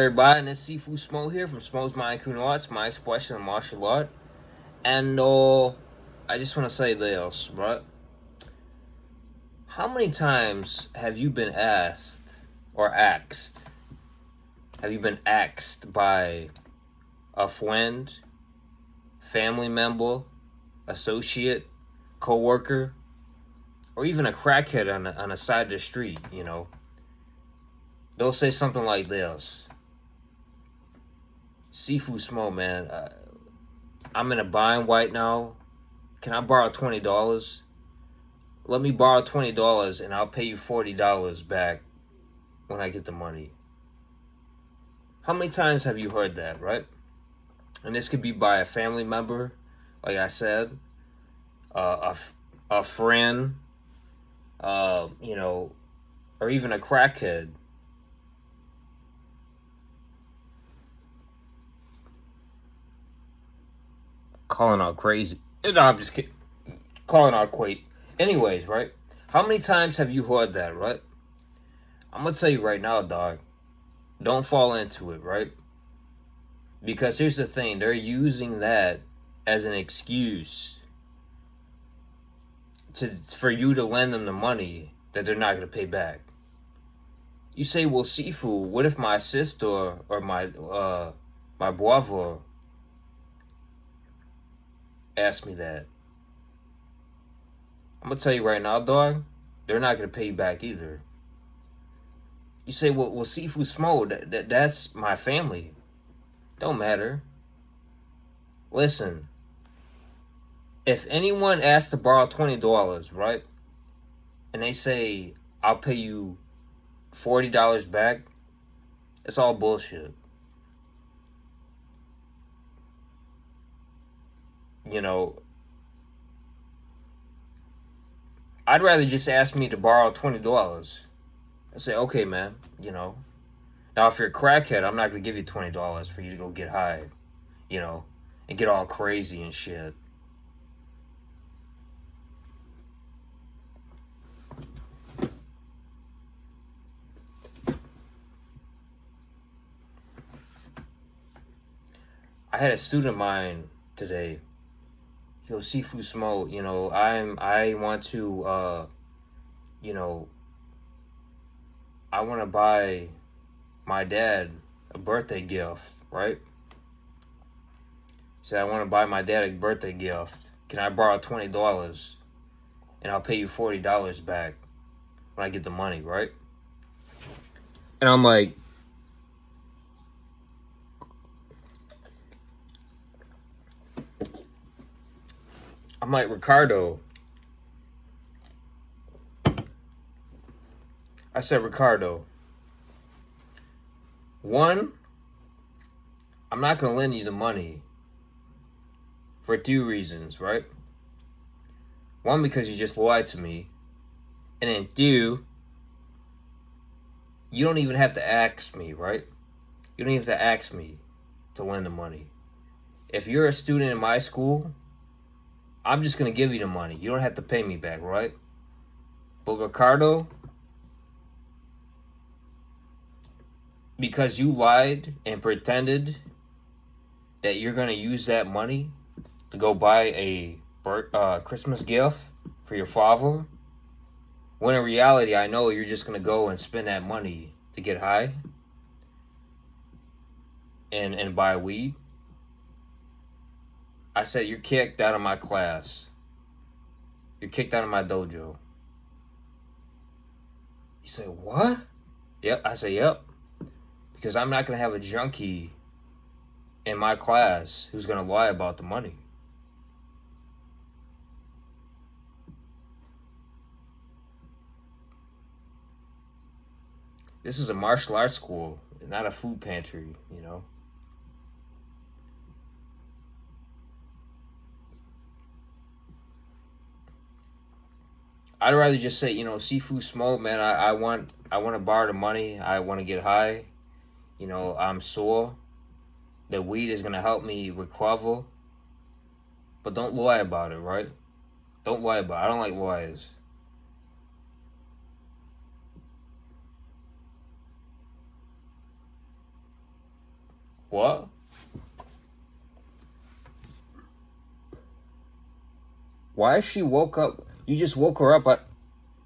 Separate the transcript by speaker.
Speaker 1: Everybody, and it's Sifu Smo here from Smo's Mindful Arts, my expression of martial art. And I just want to say this, right? How many times have you been asked or asked? Have you been asked by a friend, family member, associate, coworker, or even a crackhead on the side of the street? They'll say something like this: Sifu Smo, man. I'm in a bind right now. Can I borrow $20? Let me borrow $20 and I'll pay you $40 back when I get the money. How many times have you heard that, right? And this could be by a family member, like I said, a friend, or even a crackhead. Calling out crazy. No, I'm just kidding. Calling out quake. Anyways, right? How many times have you heard that, right? I'm gonna tell you right now, dog. Don't fall into it, right? Because here's the thing, they're using that as an excuse for you to lend them the money that they're not gonna pay back. You say, well, Sifu, what if my sister or my brother asked me that? I'm gonna tell you right now, dog, they're not gonna pay you back either. You say, well, Sifu Smo, that's my family. Don't matter. Listen, if anyone asks to borrow $20, right, and they say, I'll pay you $40 back, it's all bullshit. I'd rather just ask me to borrow $20. I say, okay, man, Now, if you're a crackhead, I'm not going to give you $20 for you to go get high, and get all crazy and shit. I had a student of mine today. Yo, Sifu Smo, I want to, I want to buy my dad a birthday gift, right? Said, I want to buy my dad a birthday gift. Can I borrow $20 and I'll pay you $40 back when I get the money, right? And I'm like, Ricardo. I said, Ricardo, one, I'm not going to lend you the money for two reasons, right? One, because you just lied to me. And then two, you don't even have to ask me, right? You don't even have to ask me to lend the money. If you're a student in my school, I'm just going to give you the money. You don't have to pay me back, right? But Ricardo, because you lied and pretended that you're going to use that money to go buy a Christmas gift for your father, when in reality, I know you're just going to go and spend that money to get high and buy weed. I said, you're kicked out of my class. You're kicked out of my dojo. He said, what? Yep. I said, yep. Because I'm not going to have a junkie in my class who's going to lie about the money. This is a martial arts school, not a food pantry, I'd rather just say, Sifu Smo, man, I want to borrow the money. I want to get high. I'm sore. The weed is going to help me recover. But don't lie about it, right? Don't lie about it. I don't like liars. What? Why she woke up? You just woke her up at